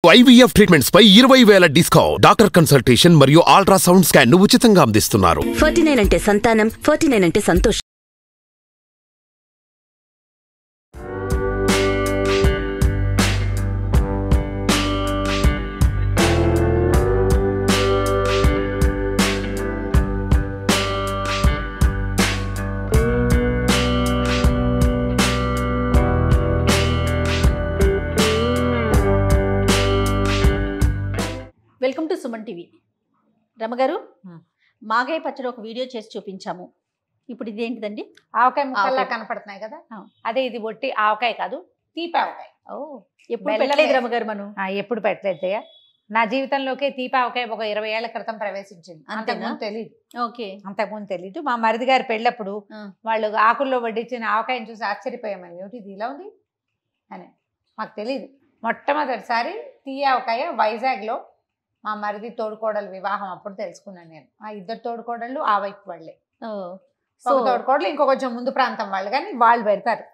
IVF treatments పై 20,000 discount. Doctor consultation మరియు ultrasound scan ను ఉచితంగా అందిస్తున్నారు. 49 అంటే సంతానం, 49 అంటే సంతోషం. Welcome to Suman TV. రమగారు, మాగాయ పచ్చడి ఒక వీడియో చేసి చూపించాము. ఇప్పుడు ఇది ఏంటిదండి? ఆవకాయ ముక్కల్లా కనపడుతున్నాయి కదా, అదే. ఇది ఒట్టి ఆవకాయ కాదు, తీపి ఆవకాయ. ఎప్పుడు పెట్టలేదు రమగారు మనం. ఎప్పుడు పెట్టలేదు. నా జీవితంలోకి తీపి ఆవకాయ ఒక 20 ఏళ్ల క్రితం ప్రవేశించింది. అంతకుముందు తెలియదు. అంతకుముందు తెలీదు. మా మరిది గారు పెళ్ళప్పుడు వాళ్ళు ఆకుల్లో వడ్డించిన ఆవకాయని చూసి ఆశ్చర్యపోయామని, ఏమిటి ఇది ఇలా ఉంది అని. మాకు తెలియదు. మొట్టమొదటిసారి తీయ ఆవకాయ వైజాగ్లో మా మరిది తోడుకోడలు వివాహం అప్పుడు తెలుసుకున్నాను నేను. ఆ ఇద్దరు తోడుకోడళ్ళు ఆ వైపు వాళ్ళే. తోడుకోడలు ఇంకో కొంచెం ముందు ప్రాంతం వాళ్ళు, కానీ వాళ్ళు పెడతారు.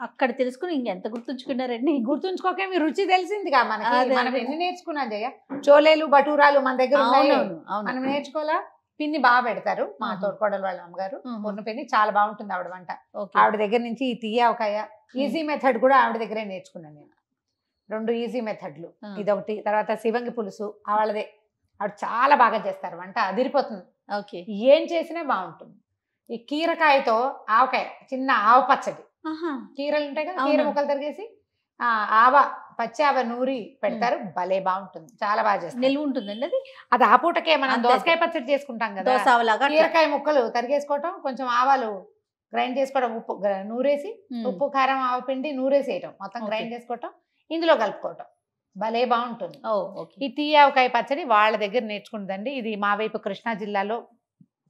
అక్కడ తెలుసుకుని ఇంకెంత గుర్తుంచుకున్నారండి? గుర్తుంచుకోకే, మీ రుచి తెలిసిందిగా మనకి. మనం ఎన్ని నేర్చుకున్నాం జయ. చోలేలు బటూరాలు మన దగ్గర ఉన్నాయి, మనం నేర్చుకోవాలా. పిన్ని బాగా పెడతారు మా తోడుకోడలు వాళ్ళ అమ్మగారు. పొన్ను పిన్ని చాలా బాగుంటుంది ఆవిడ వంట. ఆవిడ దగ్గర నుంచి ఈ తీయవకాయ ఈజీ మెథడ్ కూడా ఆవిడ దగ్గరే నేర్చుకున్నాను నేను. 2 ఈజీ మెథడ్లు, ఇదొకటి. తర్వాత శివంగి పులుసు వాళ్ళదే. ఆవిడ చాలా బాగా చేస్తారు వంట, అదిరిపోతుంది. ఏం చేసినా బాగుంటుంది. ఈ కీరకాయతో ఆవకాయ, చిన్న ఆవ పచ్చడి. కీరలు ఉంటాయి కదా, కీర ముక్కలు తరిగేసి పచ్చి ఆవ నూరి పెడతారు. భలే బాగుంటుంది, చాలా బాగా చేస్తారు. నిల్వ ఉంటుందండి అది. అది ఆ పూటకే మనం దోసకాయ పచ్చడి చేసుకుంటాం కదా, కీరకాయ ముక్కలు తరిగేసుకోవటం, కొంచెం ఆవాలు గ్రైండ్ చేసుకోవడం, ఉప్పు నూరేసి, ఉప్పు కారం ఆవపిండి నూరేసేయటం, మొత్తం గ్రైండ్ చేసుకోవటం, ఇందులో కలుపుకోవటం. భలే బాగుంటుంది. ఈ తీయవకాయ పచ్చడి వాళ్ళ దగ్గర నేర్చుకుంటుందండి. ఇది మా వైపు కృష్ణా జిల్లాలో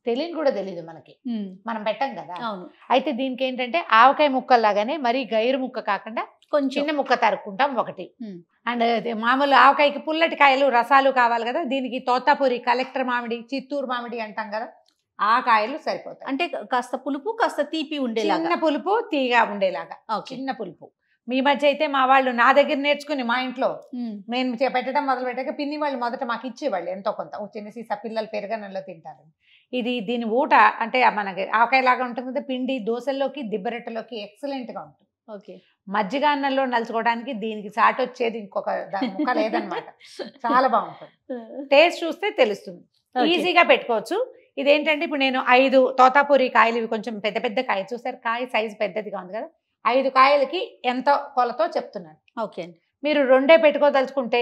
తెలియని కూడా తెలీదు మనకి, మనం పెట్టం కదా. అయితే దీనికి ఏంటంటే ఆవకాయ ముక్కల్లాగానే మరీ గైరు ముక్క కాకుండా కొంచెం చిన్న ముక్క తరుక్కుంటాం ఒకటి. అండ్ మామూలు ఆవకాయకి పుల్లటి కాయలు రసాలు కావాలి కదా, దీనికి తోతాపూరి, కలెక్టర్ మామిడి, చిత్తూరు మామిడి అంటాం కదా, ఆ కాయలు సరిపోతాయి. అంటే కాస్త పులుపు కాస్త తీపి ఉండేలాగా, చిన్న పులుపు తీగా ఉండేలాగా, చిన్న పులుపు. మీ మధ్య అయితే మా వాళ్ళు నా దగ్గర నేర్చుకుని మా ఇంట్లో నేను పెట్టడం మొదలు పెట్టాక పిన్ని వాళ్ళు మొదట మాకు ఇచ్చేవాళ్ళు ఎంతో కొంత. చిన్న సీసా పిల్లలు పెరగనంలో తింటారు. దీని ఊట అంటే మనకి ఆవకాయలాగా ఉంటుంది కదా, పిండి దోశల్లోకి దిబ్బరెట్టలోకి ఎక్సలెంట్గా ఉంటుంది. మజ్జిగ అన్నంలో నలుచుకోవడానికి దీనికి సాటి వచ్చేది ఇంకొక ముక్క లేదనమాట. చాలా బాగుంటుంది. టేస్ట్ చూస్తే తెలుస్తుంది, ఈజీగా పెట్టుకోవచ్చు. ఇదేంటంటే ఇప్పుడు నేను 5 తోతాపూరి కాయలు, ఇవి కొంచెం పెద్ద పెద్ద కాయ, చూసారు కాయ సైజు పెద్దదిగా ఉంది కదా, 5 కాయలకి ఎంత కొలతో చెప్తున్నాను. ఓకే అండి. మీరు 2 పెట్టుకోదలుచుకుంటే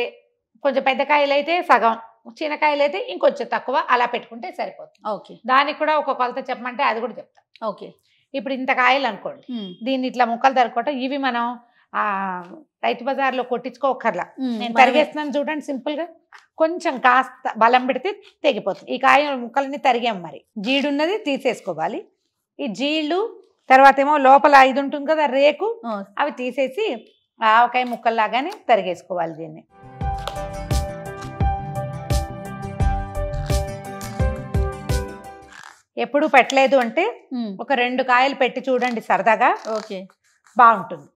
కొంచెం పెద్ద కాయలు అయితే సగం, చిన్న కాయలు అయితే ఇంకొంచెం తక్కువ, అలా పెట్టుకుంటే సరిపోతుంది. దానికి కూడా ఒక కొలత చెప్పమంటే అది కూడా చెప్తాను. ఇప్పుడు ఇంత కాయలు అనుకోండి, దీన్ని ఇట్లా ముక్కలు తరుక్కోవటం. ఇవి మనం రైతు బజార్లో కొట్టించుకోకర్లా, నేను తరిగేస్తున్నాను చూడండి సింపుల్ గా. కొంచెం కాస్త బలం పెడితే తెగిపోతుంది. ఈ కాయ ముక్కలన్నీ తరిగాం, మరి జీడున్నది తీసేసుకోవాలి. ఈ జీళ్ళు తర్వాత ఏమో లోపల ఇది ఉంటుంది కదా రేకు, అవి తీసేసి ఆవకాయ ముక్కల్లాగానే తరిగేసుకోవాలి. దీన్ని ఎప్పుడు పెట్టలేదు అంటే ఒక 2 కాయలు పెట్టి చూడండి సరదాగా, బాగుంటుంది.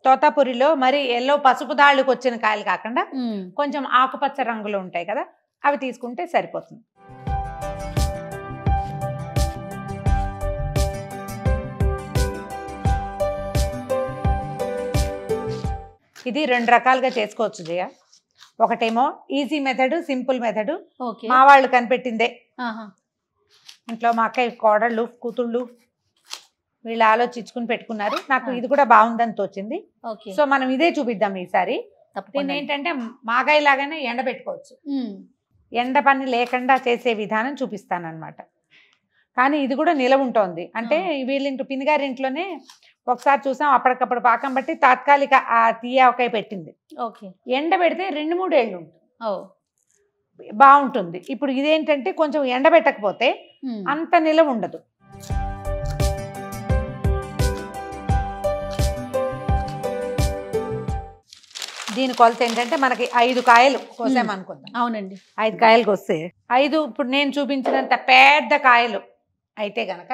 తోతాపూరిలో మరి ఎల్లో పసుపు దాళ్ళకి వచ్చిన కాయలు కాకుండా కొంచెం ఆకుపచ్చ రంగులో ఉంటాయి కదా, అవి తీసుకుంటే సరిపోతుంది. ఇది 2 రకాలుగా చేసుకోవచ్చు జయ. ఒకటేమో ఈజీ మెథడ్, సింపుల్ మెథడ్. మా వాళ్ళు కనిపెట్టిందే. ఇంట్లో మా అక్కయ్య కోడళ్ళు, కూతుళ్ళు వీళ్ళు ఆలోచించుకుని పెట్టుకున్నారు. నాకు ఇది కూడా బాగుందని తోచింది. సో మనం ఇదే చూపిద్దాం ఈసారి. దీన్ని ఏంటంటే మాగాయ లాగానే ఎండబెట్టుకోవచ్చు. ఎండ పని లేకుండా చేసే విధానం చూపిస్తాను అనమాట. కానీ ఇది కూడా నిలవ ఉంటుంది. అంటే వీళ్ళింటి పిన్నిగారింట్లోనే ఒకసారి చూసాం, అప్పటికప్పుడు పాకం బట్టి తాత్కాలిక ఆ తీయవకాయ పెట్టింది. ఎండ పెడితే 2-3 ఏళ్ళు ఉంటుంది, బాగుంటుంది. ఇప్పుడు ఇదేంటంటే కొంచెం ఎండబెట్టకపోతే అంత నిలవ ఉండదు. దీని కొలత ఏంటంటే మనకి 5 కాయలు కోసామనుకుందాం. అవునండి, 5 కాయలకు వస్తే 5 ఇప్పుడు నేను చూపించినంత పెద్ద కాయలు అయితే గనక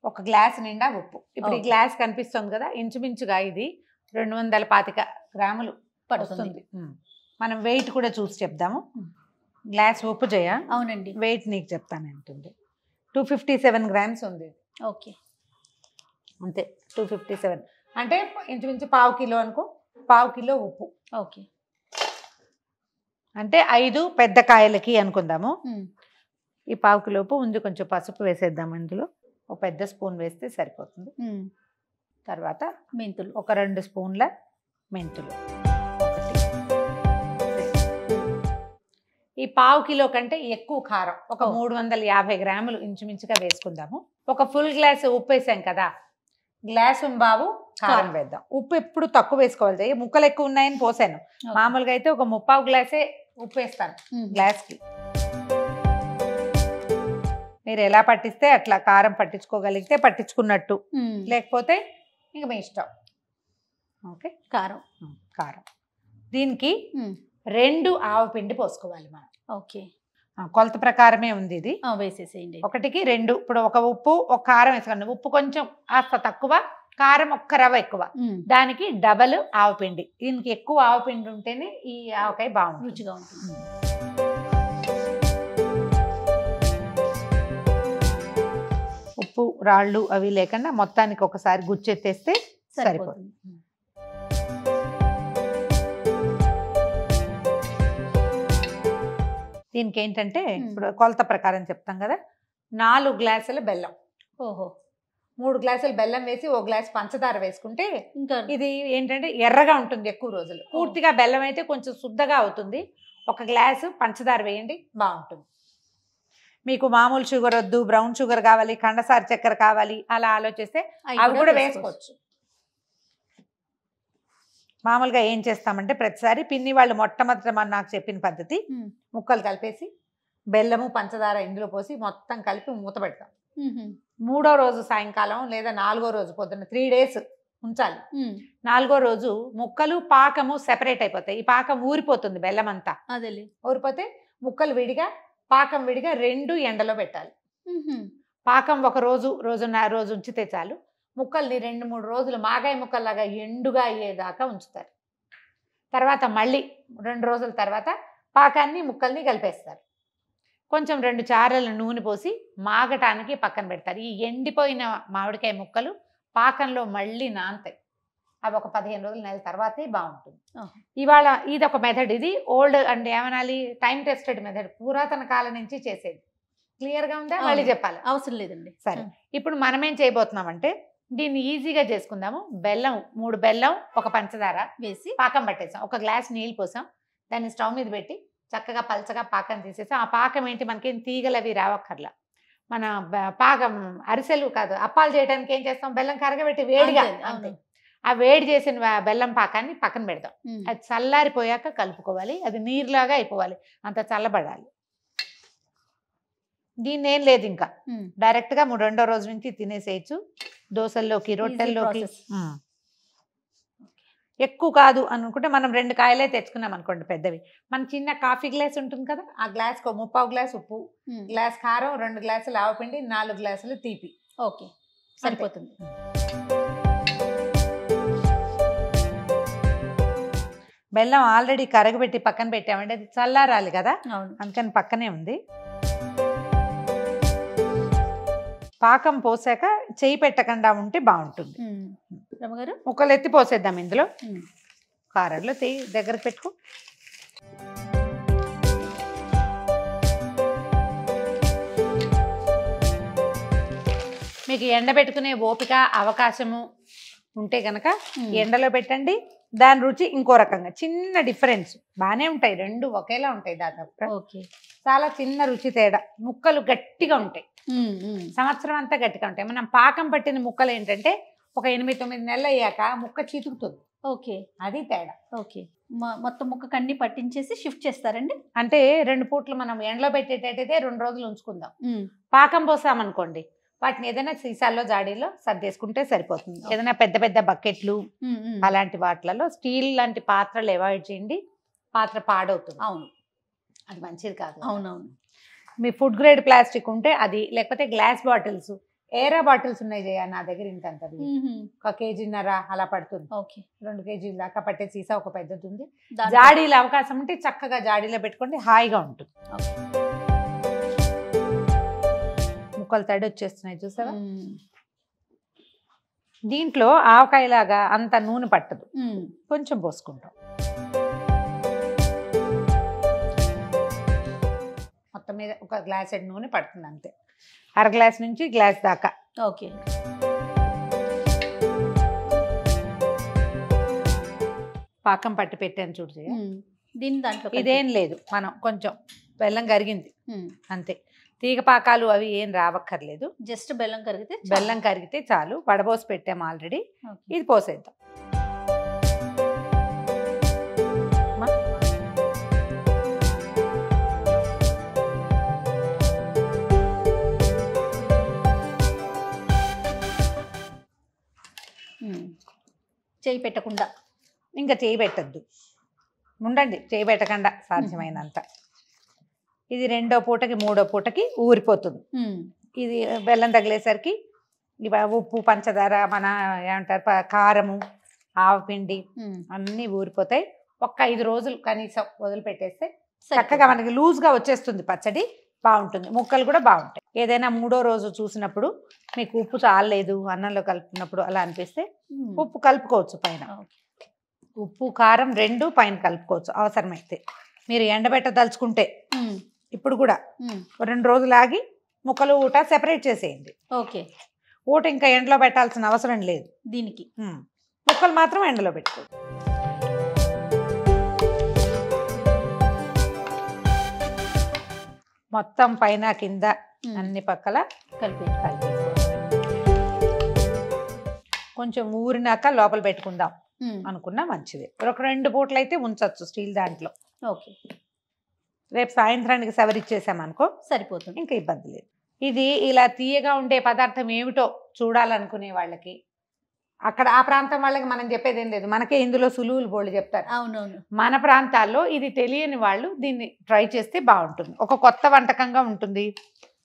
1 గ్లాస్ నిండా ఉప్పు. ఇప్పుడు ఈ గ్లాస్ కనిపిస్తుంది కదా, ఇంచుమించుగా ఇది 225 గ్రాములు పడుతుంది. మనం వెయిట్ కూడా చూసి చెప్దాము. గ్లాస్ ఉప్పు జయ. అవునండి. వెయిట్ నీకు చెప్తాను అంటుంది. 257 grams ఉంది. ఓకే, అంతే. 257 అంటే ఇంచుమించు 1/2 కిలో అనుకో. 1/2 కిలో ఉప్పు. ఓకే, అంటే 5 పెద్ద కాయలకి అనుకుందాము. ఈ 1/2 కిలో ఉప్పు ఉంది. కొంచెం పసుపు వేసేద్దాం. ఇందులో ఒక పెద్ద స్పూన్ వేస్తే సరిపోతుంది. తర్వాత మెంతులు ఒక 2 స్పూన్ల మెంతులు. ఈ 1/2 కిలో కంటే ఎక్కువ కారం, ఒక 350 గ్రాములు ఇంచుమించుగా వేసుకుందాము. ఒక ఫుల్ గ్లాస్ ఉప్పు వేసాం కదా, గ్లాసు బావు కారం వేద్దాం. ఉప్పు ఎప్పుడు తక్కువ వేసుకోవాలి. ముక్కలు ఎక్కువ ఉన్నాయని పోసాను. మామూలుగా అయితే ఒక 3/4 గ్లాసే ఉప్పు వేస్తాను గ్లాస్కి. మీరు ఎలా పట్టిస్తే అట్లా కారం పట్టించుకోగలిగితే పట్టించుకున్నట్టు, లేకపోతే ఇంక మీ ఇష్టం. ఓకే, కారం. కారం దీనికి 2 ఆవపిండి పోసుకోవాలి మనం. ఓకే, కొలత ప్రకారమే ఉంది ఇది. వేసేసేయండి. 1కి 2. ఇప్పుడు ఒక ఉప్పు ఒక కారం వేసుకోండి. ఉప్పు కొంచెం కాస్త తక్కువ, కారం ఒక్క రవ్వ ఎక్కువ. దానికి డబల్ ఆవపిండి. దీనికి ఎక్కువ ఆవపిండి ఉంటేనే ఈ ఆవకాయ బాగుంటుంది, రుచిగా ఉంటుంది. ఉప్పు రాళ్ళు అవి లేకుండా మొత్తానికి ఒకసారి గుచ్చెత్తేస్తే సరిపోతుంది. దీనికి ఏంటంటే ఇప్పుడు కొలత ప్రకారం చెప్తాం కదా, 4 గ్లాసుల బెల్లం. ఓహో, 3 గ్లాసులు బెల్లం వేసి 1 గ్లాస్ పంచదార వేసుకుంటే ఇంకా ఇది ఏంటంటే ఎర్రగా ఉంటుంది ఎక్కువ రోజులు. పూర్తిగా బెల్లం అయితే కొంచెం శుద్ధగా అవుతుంది. 1 గ్లాసు పంచదార వేయండి, బాగుంటుంది. మీకు మామూలు షుగర్ వద్దు, బ్రౌన్ షుగర్ కావాలి, కండసార చక్కెర కావాలి అలా ఆలోచిస్తే అవి కూడా వేసుకోవచ్చు. మామూలుగా ఏం చేస్తామంటే ప్రతిసారి పిన్ని వాళ్ళు మొట్టమొదట నాకు చెప్పిన పద్ధతి, ముక్కలు కలిపేసి బెల్లము పంచదార ఇందులో పోసి మొత్తం కలిపి మూత పెడతాం. 3వ రోజు సాయంకాలం లేదా 4వ రోజు పొద్దున్న 3 days ఉంచాలి. 4వ రోజు ముక్కలు పాకము సెపరేట్ అయిపోతాయి. ఈ పాకం ఊరిపోతుంది, బెల్లం అంతా అదేలే ఊరిపోతే ముక్కలు విడిగా పాకం విడిగా 2 ఎండలో పెట్టాలి. పాకం ఒక రోజు రోజున్నర రోజు ఉంచితే చాలు. ముక్కల్ని 2-3 రోజులు మాగాయ ముక్కల్లాగా ఎండుగా అయ్యేదాకా ఉంచుతారు. తర్వాత మళ్ళీ 2 రోజుల తర్వాత పాకాన్ని ముక్కల్ని కలిపేస్తారు. కొంచెం 2 చారల నూనె పోసి మాగటానికి పక్కన పెడతారు. ఈ ఎండిపోయిన మామిడికాయ ముక్కలు పాకంలో మళ్ళీ నానతాయి. అవి ఒక 15 రోజుల నెల తర్వాతే బాగుంటుంది. ఇవాళ ఇది ఒక మెథడ్. ఇది ఓల్డ్ అంటే ఏమనాలి, టైం టెస్టెడ్ మెథడ్, పురాతన కాలం నుంచి చేసేది. క్లియర్గా ఉందా? మళ్ళీ చెప్పాలి? అవసరం లేదండి. సరే, ఇప్పుడు మనం ఏం చేయబోతున్నామంటే దీన్ని ఈజీగా చేసుకుందాము. బెల్లం 3 బెల్లం 1 పంచదార వేసి పాకం పట్టేసాం. 1 గ్లాస్ నీళ్ళు పోసాం. దాన్ని స్టవ్ మీద పెట్టి చక్కగా పల్చగా పాకం తీసేసాం. ఆ పాకం ఏంటి, మనకేం తీగలు అవి రావక్కర్లా. మన పాకం అరిసెలు కాదు, అప్పాలు చేయడానికి ఏం చేస్తాం, బెల్లం కరగబెట్టి వేడిగా అంతే. ఆ వేడి చేసిన బెల్లం పాకాన్ని పక్కన పెడదాం. అది చల్లారిపోయాక కలుపుకోవాలి. అది నీరులాగా అయిపోవాలి, అంత చల్లబడాలి. దీన్ని ఏం లేదు, ఇంకా డైరెక్ట్గా 2వ రోజు నుంచి తినేసేయచ్చు. దోశల్లోకి, రొట్టెల్లోకి. ఎక్కువ కాదు అనుకుంటే మనం 2 కాయలే తెచ్చుకున్నాం అనుకోండి పెద్దవి. మన చిన్న కాఫీ గ్లాస్ ఉంటుంది కదా, ఆ గ్లాస్కి 3/4 గ్లాస్ ఉప్పు, గ్లాస్ కారం, 2 గ్లాసులు ఆవపిండి, 4 గ్లాసులు తీపి. ఓకే, సరిపోతుంది. బెల్లం ఆల్రెడీ కరగబెట్టి పక్కన పెట్టామంటే అది చల్లారాలి కదా, అందుకని పక్కనే ఉంది. పాకం పోసాక చేయి పెట్టకుండా ఉంటే బాగుంటుంది. రమగారు ముక్కలు ఎత్తి పోసేద్దాం ఇందులో. కారంలో దగ్గరకు పెట్టుకో. మీకు ఎండబెట్టుకునే ఓపిక అవకాశము ఉంటే గనక ఎండలో పెట్టండి. దాని రుచి ఇంకో రకంగా, చిన్న డిఫరెన్స్. బాగానే ఉంటాయి, 2 ఒకేలా ఉంటాయి దాదాపు. ఓకే, చాలా చిన్న రుచి తేడా. ముక్కలు గట్టిగా ఉంటాయి, సంవత్సరం అంతా గట్టిగా ఉంటాయి. మనం పాకం పట్టిన ముక్కలు ఏంటంటే ఒక 8-9 నెలలు అయ్యాక ముక్క చితుకుతుంది. ఓకే, అది తేడా. ఓకే, మొత్తం ముక్కకు అన్ని పట్టించేసి షిఫ్ట్ చేస్తారండి. అంటే 2 పూట్లు మనం ఎండలో పెట్టేటట్టయితే 2 రోజులు ఉంచుకుందాం. పాకం పోసామనుకోండి, వాటిని ఏదైనా సీసాల్లో జాడీలో సర్దేసుకుంటే సరిపోతుంది. ఏదైనా పెద్ద పెద్ద బకెట్లు అలాంటి వాటిలలో స్టీల్ లాంటి పాత్రలు అవాయిడ్ చేయండి. పాత్ర పాడవుతుంది. అవును, అది మంచిది కాదు. అవునవును. మీ ఫుడ్ గ్రేడ్ ప్లాస్టిక్ ఉంటే అది, లేకపోతే గ్లాస్ బాటిల్స్ ఏరా బాటిల్స్ ఉన్నాయి జయ నా దగ్గర ఇంతంత 1 కేజీన్నర అలా పడుతుంది. 2 కేజీల దాకా పట్టే సీసా ఒక పెద్దది ఉంది. జాడీలో అవకాశం ఉంటే చక్కగా జాడీలో పెట్టుకోండి, హాయిగా ఉంటుంది. ముక్కలు తడి వచ్చేస్తున్నాయి చూసావా. దీంట్లో ఆవకాయలాగా అంత నూనె పట్టదు, కొంచెం పోసుకుంటాం. మొత్తం మీద 1 గ్లాస్ నూనె పడుతుంది అంతే, 1/2 గ్లాస్ నుంచి గ్లాస్ దాకా. ఓకే. పాకం పట్టి పెట్టాను చూడు దీని దాంట్లో ఇదేం లేదు, మనం కొంచెం బెల్లం కరిగింది అంతే. తీగ పాకాలు అవి ఏం రావక్కర్లేదు, జస్ట్ బెల్లం కరిగితే చాలు. వడబోసి పెట్టాము ఆల్రెడీ, ఇది పోసేద్దాం. చేయి పెట్టకుండా, ఇంకా చేయి పెట్టద్దు, ఉండండి చేయి పెట్టకుండా సాధ్యమైనంత. ఇది 2వ పూటకి 3వ పూటకి ఊరిపోతుంది. ఇది బెల్లం తగిలేసరికి ఉప్పు పంచదార మన ఏమంటారు కారము ఆవపిండి అన్నీ ఊరిపోతాయి. 5 రోజులు కనీసం వదిలిపెట్టేస్తే చక్కగా మనకి లూజ్గా వచ్చేస్తుంది పచ్చడి, బాగుంటుంది. ముక్కలు కూడా బాగుంటాయి. ఏదైనా 3వ రోజు చూసినప్పుడు మీకు ఉప్పు చాలలేదు అన్నంలో కలుపుకున్నప్పుడు అలా అనిపిస్తే ఉప్పు కలుపుకోవచ్చు పైన. ఉప్పు కారం 2 పైన కలుపుకోవచ్చు అవసరమైతే. మీరు ఎండబెట్టదలుచుకుంటే ఇప్పుడు కూడా 2 రోజులు ఆగి ముక్కలు ఊట సెపరేట్ చేసేయండి. ఓకే. ఊట ఇంకా ఎండలో పెట్టాల్సిన అవసరం లేదు దీనికి. ముక్కలు మాత్రం ఎండలో పెట్టుకోండి. మొత్తం పైన కింద అన్ని పక్కల కలిపేసుకోండి. కొంచెం ఊరినాక లోపల పెట్టుకుందాం అనుకున్నా మంచిది. 2 పూటలు అయితే ఉంచవచ్చు స్టీల్ దాంట్లో. ఓకే. రేపు సాయంత్రానికి సవరిచ్చేసామనుకో సరిపోతుంది, ఇంకా ఇబ్బంది లేదు. ఇది ఇలా తీయగా ఉండే పదార్థం ఏమిటో చూడాలనుకునే వాళ్ళకి, అక్కడ ఆ ప్రాంతం వాళ్ళకి మనం చెప్పేది ఏం లేదు, మనకే ఇందులో సులువులు బోళ్ళు చెప్తారు. అవునవును. మన ప్రాంతాల్లో ఇది తెలియని వాళ్ళు దీన్ని ట్రై చేస్తే బాగుంటుంది. ఒక కొత్త వంటకంగా ఉంటుంది,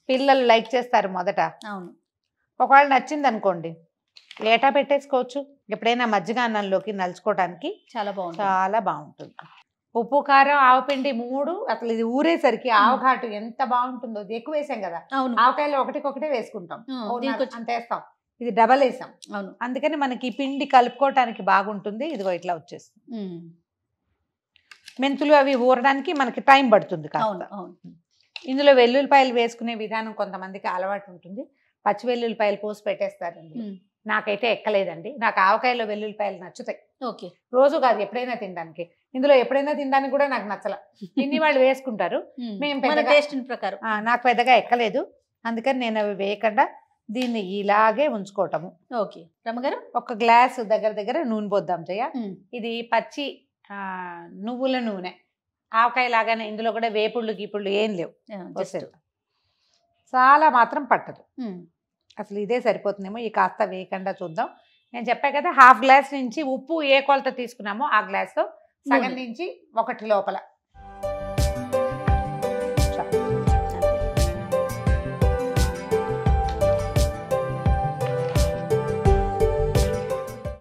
పిల్లలు లైక్ చేస్తారు మొదట. అవును. ఒకవేళ నచ్చింది అనుకోండి ఏటా పెట్టేసుకోవచ్చు, ఎప్పుడైనా మజ్జిగ అన్నంలోకి నలుచుకోవడానికి చాలా బాగుంటుంది. ఉప్పు కారం ఆవపిండి 3 అసలు ఇది ఊరేసరికి ఆవఘాటు ఎంత బాగుంటుందో. ఎక్కువ వేసాం కదా, ఆవకాయలు ఒకటికొకటే వేసుకుంటాం, అంత వేస్తాం. ఇది డబల్ వేసాం, అవును. అందుకని మనకి పిండి కలుపుకోవటానికి బాగుంటుంది. ఇదిగో ఇట్లా వచ్చేస్తుంది. మెంతులు అవి ఊరడానికి మనకి టైం పడుతుంది కాస్త. ఇందులో వెల్లుల్లిపాయలు వేసుకునే విధానం కొంతమందికి అలవాటు ఉంటుంది, పచ్చి వెల్లుల్లిపాయలు పోసి పెట్టేస్తారండి. నాకైతే ఎక్కలేదండి, నాకు ఆవకాయలో వెల్లుల్లిపాయలు నచ్చుతాయి. ఓకే. రోజు కాదు, ఎప్పుడైనా తినడానికి. ఇందులో ఎప్పుడైనా తినడానికి కూడా నాకు నచ్చల, ఇన్ని వాళ్ళు వేసుకుంటారు. ప్రకారం నాకు పెద్దగా ఎక్కలేదు, అందుకని నేను అవి వేయకుండా దీన్ని ఇలాగే ఉంచుకోవటము. ఓకే. రమ్మగారు 1 గ్లాసు దగ్గర నూనె పోద్దాం జయ. ఇది పచ్చి నువ్వుల నూనె, ఆవకాయ లాగానే. ఇందులో కూడా వేపుళ్ళు గీపుళ్ళు ఏం లేవు, చాలా మాత్రం పట్టదు. అసలు ఇదే సరిపోతుందేమో, ఈ కాస్త వేయకుండా చూద్దాం. నేను చెప్పా కదా 1/2 గ్లాస్ నుంచి ఉప్పు ఏ కొలత తీసుకున్నామో ఆ గ్లాస్తో సగం నుంచి 1 లోపల.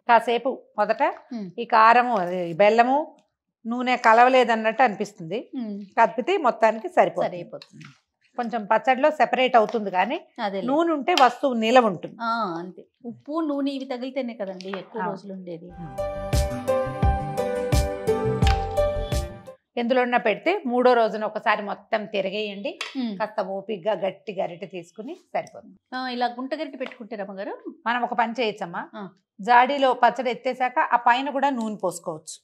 కాసేపు మొదట ఈ కారము బెల్లము నూనె కలవలేదన్నట్టు అనిపిస్తుంది, కలిపితే మొత్తానికి సరిపోతుంది. కొంచెం పచ్చడిలో సెపరేట్ అవుతుంది, కానీ నూనె ఉంటే వస్తువు నిలవ ఉంటుంది. అంతే, ఉప్పు నూనె ఇవి తగిలితేనే కదండి ఎక్కువ రోజులు ఉండేది. ఎందులోన్నా పెడితే 3వ రోజున ఒకసారి మొత్తం తిరగేయండి. కాస్త ఓపిగ్గా గట్టి గరిటె తీసుకుని సరిపోతుంది. ఇలా గుంట గరిటె పెట్టుకుంటే రమ్మగారు మనం ఒక పని చేయొచ్చమ్మా, జాడీలో పచ్చడి ఎత్తేసాక ఆ పైన కూడా నూనె పోసుకోవచ్చు.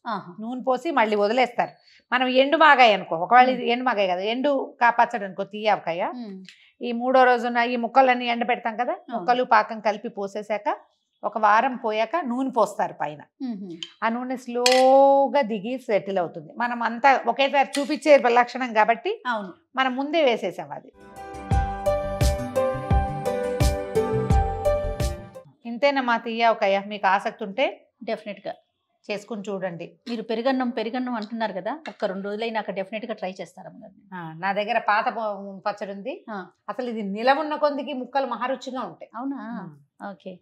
నూనె పోసి మళ్ళీ వదిలేస్తారు. మనం ఎండు మాగాయ అనుకో, ఒకవేళ ఇది ఎండు మాగాయ కదా, ఎండు పచ్చడి అనుకో, తీయవకాయ. ఈ 3వ రోజున ఈ ముక్కలన్నీ ఎండ పెడతాం కదా, ముక్కలు పాకం కలిపి పోసేసాక 1 వారం పోయాక నూనె పోస్తారు పైన. ఆ నూనె స్లోగా దిగి సెటిల్ అవుతుంది. మనం అంతా ఒకేసారి చూపించే లక్షణం కాబట్టి మనం ముందే వేసేసాం. అది ఇంతేనమ్మా తీయవకాయ. మీకు ఆసక్తి ఉంటే డెఫినెట్గా చేసుకుని చూడండి. మీరు పెరుగన్నం అంటున్నారు కదా, ఒక్క 2 రోజులైనాక డెఫినెట్ గా ట్రై చేస్తారా? నా దగ్గర పాత పచ్చడి ఉంది. అసలు ఇది నిలవున్న కొందికి ముక్కలు మహారుచిగా ఉంటాయి. అవునా? ఓకే.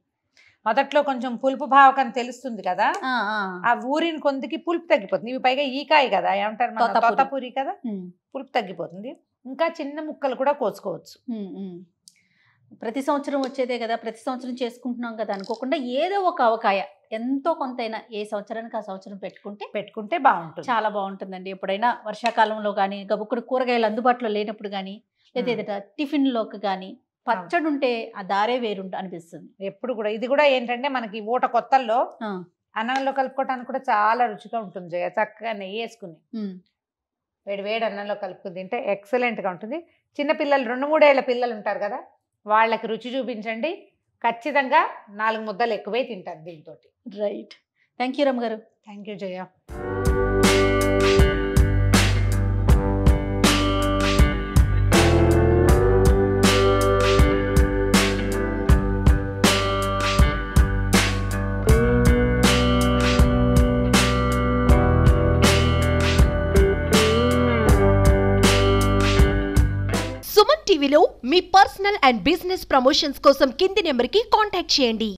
మొదట్లో కొంచెం పులుపు భావకం తెలుస్తుంది కదా, ఆ ఊరిని కొందికి పులుపు తగ్గిపోతుంది. ఇవి పైగా ఈకాయ కదా, ఏమంటారు తోతపూరి కదా, పులుపు తగ్గిపోతుంది. ఇంకా చిన్న ముక్కలు కూడా కోసుకోవచ్చు. ప్రతి సంవత్సరం వచ్చేదే కదా, ప్రతి సంవత్సరం చేసుకుంటున్నాం కదా అనుకోకుండా ఏదో ఒక అవకాయ ఎంతో కొంతైనా ఏ సంవత్సరానికి ఆ సంవత్సరం పెట్టుకుంటే బాగుంటుంది, చాలా బాగుంటుందండి. ఎప్పుడైనా వర్షాకాలంలో కానీ, గబుక్కుడు కూరగాయలు అందుబాటులో లేనప్పుడు కానీ, లేదా టిఫిన్లోకి కానీ పచ్చడి ఉంటే ఆ దారే వేరు అనిపిస్తుంది ఎప్పుడు కూడా. ఇది కూడా ఏంటంటే మనకి ఊట కొత్తల్లో అన్నంలో కలుపుకోవడానికి కూడా చాలా రుచిగా ఉంటుంది జయ. చక్కగా నెయ్యి వేసుకుని వేడి అన్నంలో కలుపుకుని తింటే ఎక్సలెంట్గా ఉంటుంది. చిన్నపిల్లలు 2-3 ఏళ్ల పిల్లలు ఉంటారు కదా, వాళ్ళకి రుచి చూపించండి, ఖచ్చితంగా 4 ముద్దలు ఎక్కువే తింటారు దీంతో. రైట్. థ్యాంక్ యూ రమ్మ గారు. థ్యాంక్ యూ జయ. సుమన్ టీవీలో మీ పర్సనల్ అండ్ బిజినెస్ ప్రమోషన్స్ కోసం కింది నెంబర్కి కాంటాక్ట్ చేయండి.